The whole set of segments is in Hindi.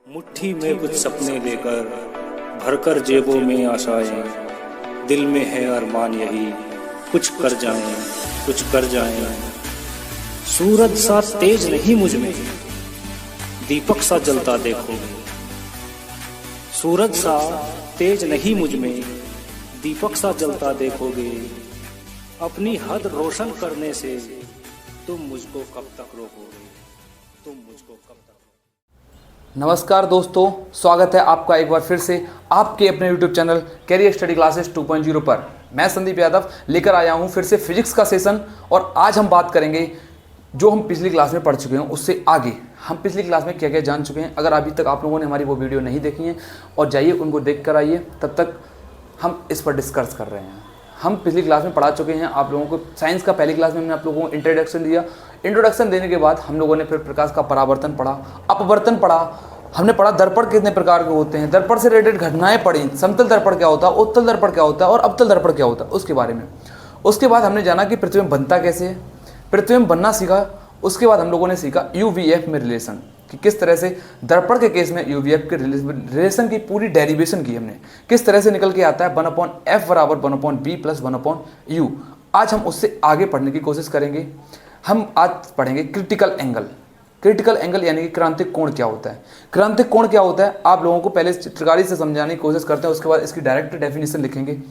मुट्ठी में कुछ सपने लेकर भरकर जेबों में आशाएं, दिल में है अरमान यही कुछ कर जाएं, कुछ कर जाएं। सूरज सा तेज नहीं मुझ में, दीपक सा जलता देखोगे। सूरज सा तेज नहीं मुझ में, दीपक सा जलता देखोगे। अपनी हद रोशन करने से तुम मुझको कब तक रोकोगे, तुम मुझको कब तक। नमस्कार दोस्तों, स्वागत है आपका एक बार फिर से आपके अपने YouTube channel career study classes 2.0 पर। मैं संदीप यादव लेकर आया हूं फिर से फिजिक्स का सेशन। और आज हम बात करेंगे जो हम पिछली क्लास में पढ़ चुके हैं उससे आगे। हम पिछली क्लास में क्या क्या जान चुके हैं। अगर अभी तक आप लोगों ने हमारी वो वीडियो नहीं देखी है और जाइए उनको देख कर आइए, तब तक हम इस पर डिस्कस कर रहे हैं। हम पिछली क्लास में पढ़ा चुके हैं आप लोगों को साइंस का। पहली क्लास में हमने आप लोगों को इंट्रोडक्शन दिया। इंट्रोडक्शन देने के बाद हम लोगों ने फिर प्रकाश का परावर्तन पढ़ा, अपवर्तन पढ़ा, हमने पढ़ा दर्पण कितने प्रकार के होते हैं, दर्पण से रिलेटेड घटनाएं पढ़ी, समतल दर्पण क्या होता है, उत्तल दर्पण क्या होता है और अवतल दर्पण क्या होता है उसके बारे में। उसके बाद हमने जाना कि पृथ्वी में बनता कैसे है, पृथ्वी में बनना सीखा। उसके बाद हम लोगों ने सीखा यूवीएफ में रिलेशन, कि किस तरह से दर्पण के केस में यूवीएफ के रिलेशन की पूरी डेरिवेशन की हमने, किस तरह से निकल के आता है 1/f बराबर 1/b प्लस 1/u। आज हम उससे आगे पढ़ने की कोशिश करेंगे। हम आज पढ़ेंगे क्रिटिकल एंगल। क्रिटिकल एंगल यानी कि क्रांतिक कोण क्या होता है। क्रांतिक कोण क्या होता है आप लोगों को पहले चित्रकारी से समझाने की कोशिश करते हैं, उसके बाद इसकी डायरेक्ट डेफिनेशन लिखेंगे।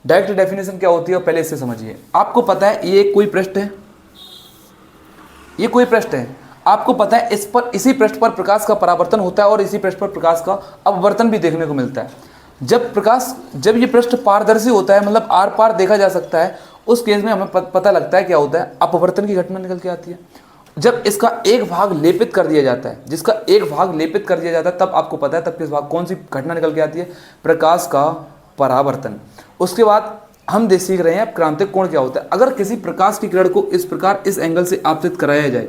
डायरेक्ट डेफिनेशन क्या होती है पहले इससे समझिए। आपको पता है ये कोई पृष्ठ है, ये कोई पृष्ठ है, आपको पता है इस पर, इसी पृष्ठ पर प्रकाश का परावर्तन होता है और इसी पृष्ठ पर प्रकाश का अपवर्तन भी देखने को मिलता है। जब ये पृष्ठ पारदर्शी होता है, मतलब आर पार देखा जा सकता है, उस केस में हमें पता लगता है क्या होता है, अपवर्तन की घटना निकल के आती है। जब इसका एक भाग लेपित कर दिया जाता है, जिसका एक भाग लेपित कर दिया जाता है, तब आपको पता है तब किस भाग कौन सी घटना निकल के आती है, प्रकाश का परावर्तन। उसके बाद हम सीख रहे हैं क्रांतिक कोण क्या होता है। अगर किसी प्रकाश की किरण को इस प्रकार इस एंगल से आपतित कराया जाए,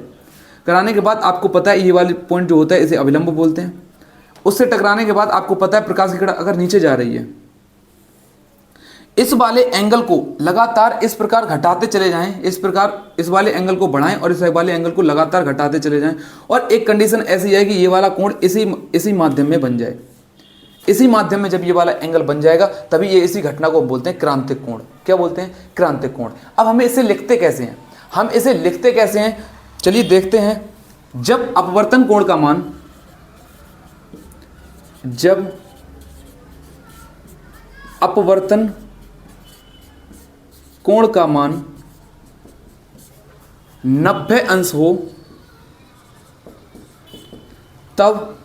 कराने के बाद आपको पता है ये वाली पॉइंट जो होता है इसे अभिलंब बोलते हैं। उससे टकराने के बाद आपको पता है प्रकाश की किरण अगर नीचे जा रही है, इस वाले एंगल को लगातार इस प्रकार घटाते चले जाएं, इस प्रकार इस वाले एंगल को बढ़ाएं और इस वाले एंगल को लगातार घटाते चले जाएं। और एक कंडीशन ऐसी है कि ये वाला कोण इसी माध्यम में बन जाए। इसी माध्यम में जब ये वाला एंगल बन जाएगा तभी ये इसी घटना को बोलते हैं क्रांतिक कोण। क्या बोलते हैं? क्रांतिक कोण। अब हमें इसे लिखते कैसे हैं, हम इसे लिखते कैसे हैं, चलिए देखते हैं। जब अपवर्तन कोण का मान, जब अपवर्तन कोण का मान 90 अंश हो, तब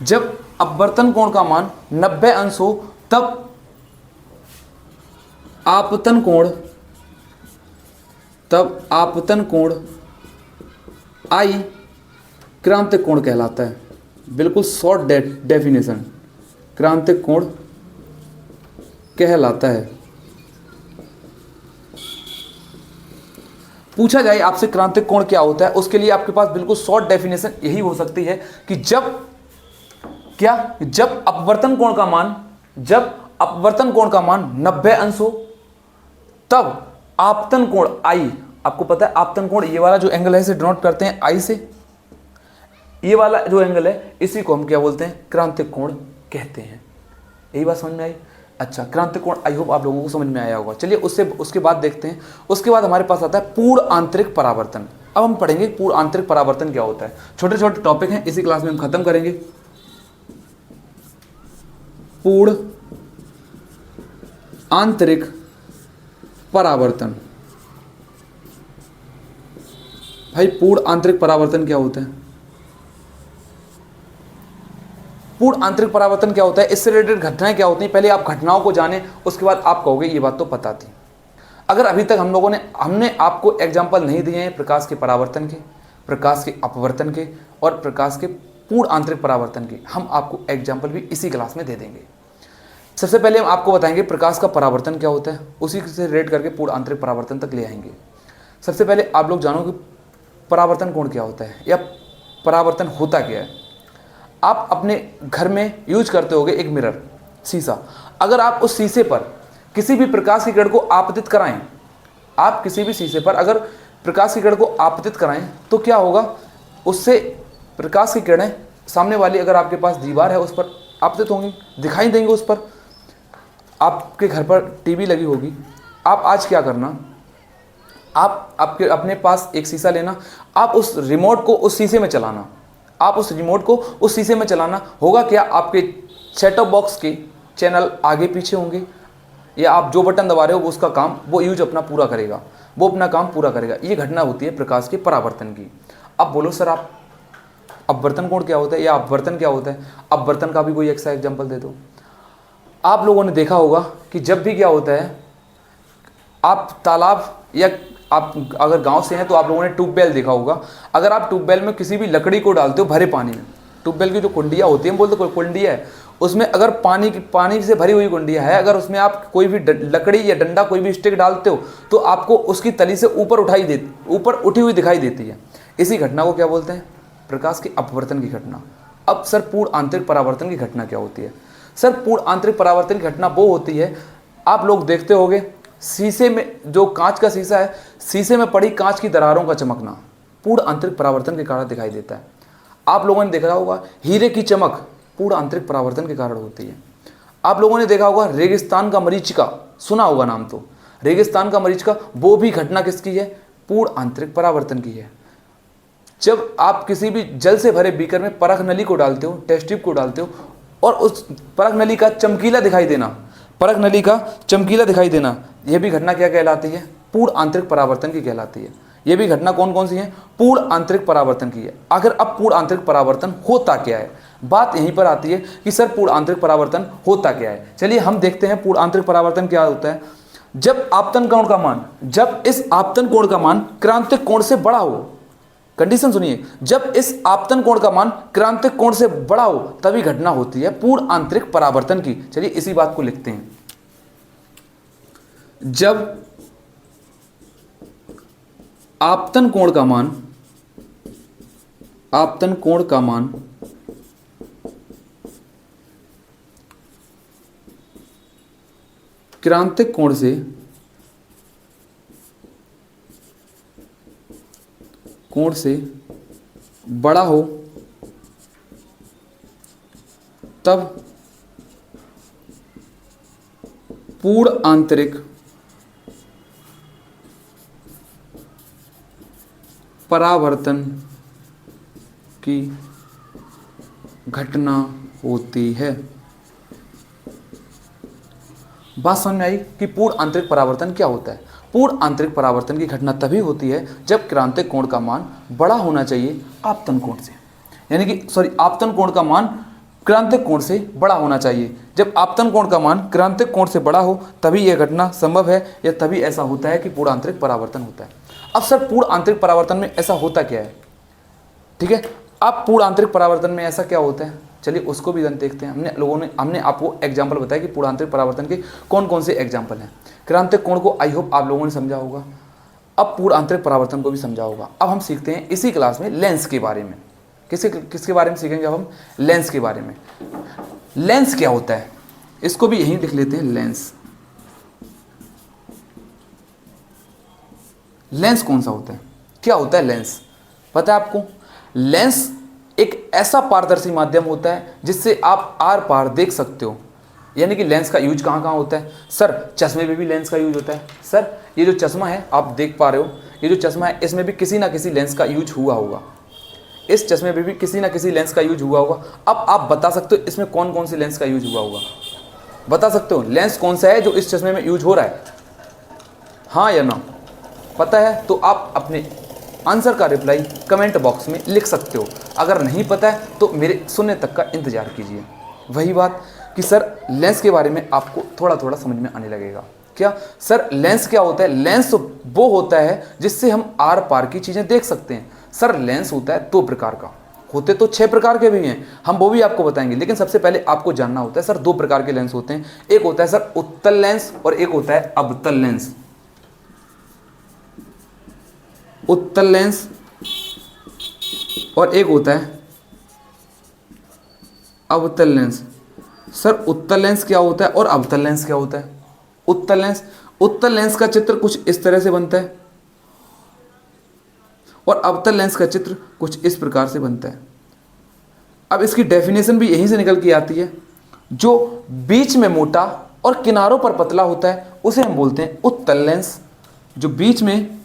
जब अपवर्तन कोण का मान 90 अंश हो तब आपतन कोण आई क्रांतिक कोण कहलाता है। बिल्कुल शॉर्ट डेफिनेशन, क्रांतिक कोण कहलाता है। पूछा जाए आपसे क्रांतिक कोण क्या होता है, उसके लिए आपके पास बिल्कुल शॉर्ट डेफिनेशन यही हो सकती है कि जब अपवर्तन कोण का मान 90 अंश हो, तब आपतन कोण आई। आपको पता है आपतन कोण, ये वाला जो एंगल है इसे डिनोट करते हैं आई से। ये वाला जो एंगल है इसी को हम क्या बोलते हैं? क्रांतिक कोण कहते हैं। यही बात समझ में आई? अच्छा, क्रांतिक कोण आई होप आप लोगों को समझ में आया होगा। चलिए उसके बाद देखते हैं। उसके बाद हमारे पास आता है पूर्ण आंतरिक परावर्तन। अब हम पढ़ेंगे पूर्ण आंतरिक परावर्तन क्या होता है। छोटे छोटे टॉपिक हैं, इसी क्लास में हम खत्म करेंगे। पूर्ण आंतरिक परावर्तन। भाई पूर्ण आंतरिक परावर्तन क्या होता है? पूर्ण आंतरिक परावर्तन क्या होता है, इससे रिलेटेड घटनाएं क्या होती हैं, पहले आप घटनाओं को जानें, उसके बाद आप कहोगे ये बात तो पता थी। अगर अभी तक हमने आपको एग्जाम्पल नहीं दिए हैं प्रकाश के परावर्तन के, प्रकाश के अपवर्तन के और प्रकाश के पूर्ण आंतरिक परावर्तन के, हम आपको एग्जाम्पल भी इसी क्लास में दे देंगे। सबसे पहले हम आपको बताएंगे प्रकाश का परावर्तन क्या होता है, उसी से रिलेट करके पूर्ण आंतरिक परावर्तन तक ले आएंगे। सबसे पहले आप लोग जानो कि परावर्तन कोण क्या होता है या परावर्तन होता क्या है। आप अपने घर में यूज करते होगे एक मिरर, शीशा। अगर आप उस शीशे पर किसी भी प्रकाश की किरण को आपतित कराएं, आप किसी भी शीशे पर अगर प्रकाश की किरण को आपतित कराएं तो क्या होगा, उससे प्रकाश की किरणें सामने वाली अगर आपके पास दीवार है उस पर आपतित होंगी, दिखाई देंगे उस पर। आपके घर पर टीवी लगी होगी, आप आज क्या करना, आप आपके अपने पास एक शीशा लेना, आप उस रिमोट को उस शीशे में चलाना, आप उस रिमोट को उस शीशे में चलाना। होगा क्या, आपके सेट टॉप बॉक्स के चैनल आगे पीछे होंगे, या आप जो बटन दबा रहे हो वो उसका काम, वो यूज अपना पूरा करेगा, वो अपना काम पूरा करेगा। ये घटना होती है प्रकाश के परावर्तन की। अब बोलो सर आप अपवर्तन कोण क्या होता है या अपवर्तन क्या होता है? अपवर्तन का भी कोई एक एग्जाम्पल दे दो। आप लोगों ने देखा होगा कि जब भी क्या होता है, आप तालाब या आप अगर गांव से हैं तो आप लोगों ने ट्यूबवेल देखा होगा। अगर आप ट्यूबवेल में किसी भी लकड़ी को डालते हो भरे पानी में, ट्यूबवेल की जो कुंडियाँ होती हैं, बोलते कुंडिया है, उसमें अगर पानी से भरी हुई कुंडिया है, अगर उसमें आप कोई भी लकड़ी या डंडा कोई भी स्टिक डालते हो तो आपको उसकी तली से ऊपर उठी हुई दिखाई देती है। इसी घटना को क्या बोलते हैं? प्रकाश के अपवर्तन की घटना। अब सर पूर्ण आंतरिक परावर्तन की घटना क्या होती है? सर पूर्ण आंतरिक परावर्तन की घटना वो होती है, आप लोग देखते होंगे शीशे में, जो कांच का शीशा है, शीशे में पड़ी कांच की दरारों का चमकना पूर्ण आंतरिक परावर्तन के कारण दिखाई देता है। आप लोगों ने देखा होगा हीरे की चमक पूर्ण आंतरिक परावर्तन के कारण होती है। आप लोगों ने देखा होगा रेगिस्तान का मरीचिका, सुना होगा नाम तो, रेगिस्तान का मरीचिका, वो भी घटना किसकी है? पूर्ण आंतरिक परावर्तन की है। जब आप किसी भी जल से भरे बीकर में परख नली को डालते हो, टेस्ट ट्यूब को डालते हो, और उस परख नली का चमकीला दिखाई देना, परख नली का चमकीला दिखाई देना, यह भी घटना क्या कहलाती है? पूर्ण आंतरिक परावर्तन की कहलाती है। यह भी घटना कौन कौन सी है? पूर्ण आंतरिक परावर्तन की है। अगर अब पूर्ण आंतरिक परावर्तन होता क्या है, बात यहीं पर आती है कि सर पूर्ण आंतरिक परावर्तन होता क्या है। चलिए हम देखते हैं पूर्ण आंतरिक परावर्तन क्या होता है। जब आपतन कोण का मान, जब इस आपतन कोण का मान क्रांतिक कोण से बड़ा हो, कंडीशन सुनिए, जब इस आपतन कोण का मान क्रांतिक कोण से बड़ा हो तभी घटना होती है पूर्ण आंतरिक परावर्तन की। चलिए इसी बात को लिखते हैं। जब आपतन कोण का मान, आपतन कोण का मान क्रांतिक कोण से बड़ा हो तब पूर्ण आंतरिक परावर्तन की घटना होती है। बात समझ में आई कि पूर्ण आंतरिक परावर्तन क्या होता है? पूर्ण आंतरिक परावर्तन की घटना तभी होती है जब क्रांतिक कोण का मान बड़ा होना चाहिए आपतन कोण से, यानी कि आपतन कोण का मान क्रांतिक कोण से बड़ा होना चाहिए। जब आपतन कोण का मान क्रांतिक कोण से बड़ा हो तभी यह घटना संभव है, या तभी ऐसा होता है कि पूर्ण आंतरिक परावर्तन होता है। अब सर पूर्ण आंतरिक परावर्तन में ऐसा होता क्या है? ठीक है, अब पूर्ण आंतरिक परावर्तन में ऐसा क्या होता है, चलिए उसको भी देखते हैं। हमने आपको एग्जाम्पल बताया कि पूर्ण आंतरिक परावर्तन के कौन कौन से एग्जाम्पल हैं। क्रांतिक कोण को आई होप आप लोगों ने समझा होगा, अब पूर्ण आंतरिक परावर्तन को भी समझा होगा। अब हम सीखते हैं इसी क्लास में लेंस के बारे में। किसके बारे में सीखेंगे अब हम? लेंस के बारे में। लेंस क्या होता है इसको भी यहीं लिख लेते हैं, लेंस। लेंस कौन सा होता है, क्या होता है लेंस, पता है आपको? लेंस एक ऐसा पारदर्शी माध्यम होता है जिससे आप आर पार देख सकते हो। यानी कि लेंस का यूज कहाँ कहाँ होता है? सर चश्मे में भी लेंस का यूज होता है। सर ये जो चश्मा है आप देख पा रहे हो, ये जो चश्मा है इसमें भी किसी ना किसी लेंस का यूज हुआ होगा, इस चश्मे में भी किसी ना किसी लेंस का यूज हुआ होगा। अब आप बता सकते हो इसमें कौन कौन सी लेंस का यूज हुआ होगा? बता सकते हो लेंस कौन सा है जो इस चश्मे में यूज हो रहा है? हाँ या ना? पता है तो आप अपने आंसर का रिप्लाई कमेंट बॉक्स में लिख सकते हो। अगर नहीं पता है तो मेरे सुनने तक का इंतजार कीजिए। वही बात कि सर लेंस के बारे में आपको थोड़ा थोड़ा समझ में आने लगेगा। क्या सर लेंस क्या होता है? लेंस वो होता है जिससे हम आर पार की चीज़ें देख सकते हैं। सर लेंस होता है 2 प्रकार का, होते तो 6 प्रकार के भी हैं, हम वो भी आपको बताएंगे, लेकिन सबसे पहले आपको जानना होता है सर 2 प्रकार के लेंस होते हैं। एक होता है सर उत्तल लेंस और एक होता है अवतल लेंस। उत्तल लेंस और एक होता है अवतल लेंस। सर उत्तल लेंस क्या होता है और अवतल लेंस क्या होता है? उत्तल लेंस का चित्र कुछ इस तरह से बनता है और अवतल लेंस का चित्र कुछ इस प्रकार से बनता है। अब इसकी डेफिनेशन भी यहीं से निकल के आती है। जो बीच में मोटा और किनारों पर पतला होता है उसे हम बोलते हैं उत्तल लेंस। जो बीच में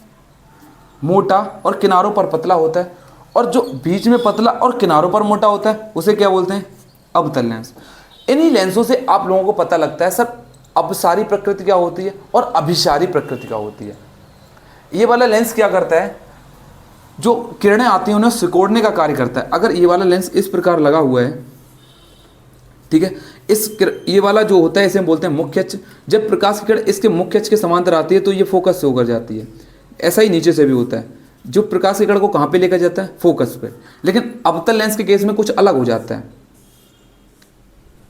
मोटा और किनारों पर पतला होता है, और जो बीच में पतला और किनारों पर मोटा होता है उसे क्या बोलते हैं? अवतल लेंस। इन्हीं लेंसों से आप लोगों को पता लगता है सर अपसारी प्रकृति क्या होती है और अभिसारी प्रकृति क्या होती है। ये वाला लेंस क्या करता है? जो किरणें आती हैं उन्हें सिकोड़ने का कार्य करता है। अगर ये वाला लेंस इस प्रकार लगा हुआ है, ठीक है, ये वाला जो होता है इसे हम बोलते हैं मुख्य अक्ष। जब प्रकाश की किरण इसके मुख्य अक्ष के समांतर आती है तो ये फोकस से होकर जाती है। ऐसा ही नीचे से भी होता है। जो प्रकाश की किरण को कहाँ पे लेकर जाता है? फोकस पे। लेकिन अवतल लेंस के केस में कुछ अलग हो जाता है।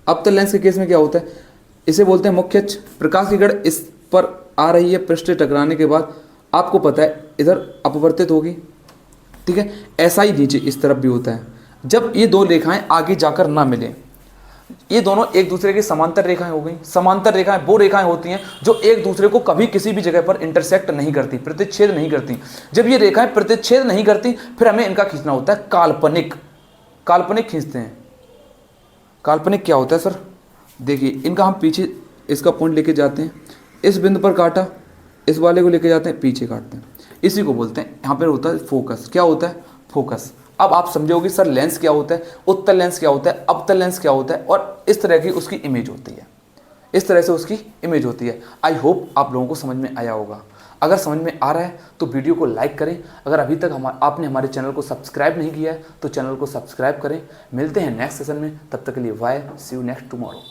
अवतल लेंस के केस में क्या होता है? इसे बोलते हैं मुख्य अक्ष। प्रकाश की किरण इस पर आ रही है, पृष्ठ टकराने के बाद आपको पता है इधर अपवर्तित होगी, ठीक है। ऐसा ही नीचे इस तरफ भी होता है। जब ये दो रेखाएं आगे जाकर ना मिलें, ये दोनों एक दूसरे की समांतर रेखाएं हो गई। समांतर रेखाएं वो रेखाएं होती हैं जो एक दूसरे को कभी किसी भी जगह पर इंटरसेक्ट नहीं करती, प्रतिच्छेद नहीं करती। जब ये रेखाएं प्रतिच्छेद नहीं करती फिर हमें इनका खींचना होता है काल्पनिक। काल्पनिक खींचते हैं। काल्पनिक क्या होता है सर? देखिए, इनका हम पीछे इसका पॉइंट लेके जाते हैं, इस बिंदु पर काटा, इस वाले को लेके जाते हैं, पीछे काटते हैं, इसी को बोलते हैं, यहाँ पर होता है फोकस। क्या होता है? फोकस। अब आप समझोगे सर लेंस क्या होता है, उत्तल लेंस क्या होता है, अवतल लेंस क्या होता है, और इस तरह की उसकी इमेज होती है। इस तरह से उसकी इमेज होती है। आई होप आप लोगों को समझ में आया होगा। अगर समझ में आ रहा है तो वीडियो को लाइक करें। अगर अभी तक आपने हमारे चैनल को सब्सक्राइब नहीं किया है तो चैनल को सब्सक्राइब करें। मिलते हैं नेक्स्ट सेशन में, तब तक के लिए bye, see you next tomorrow.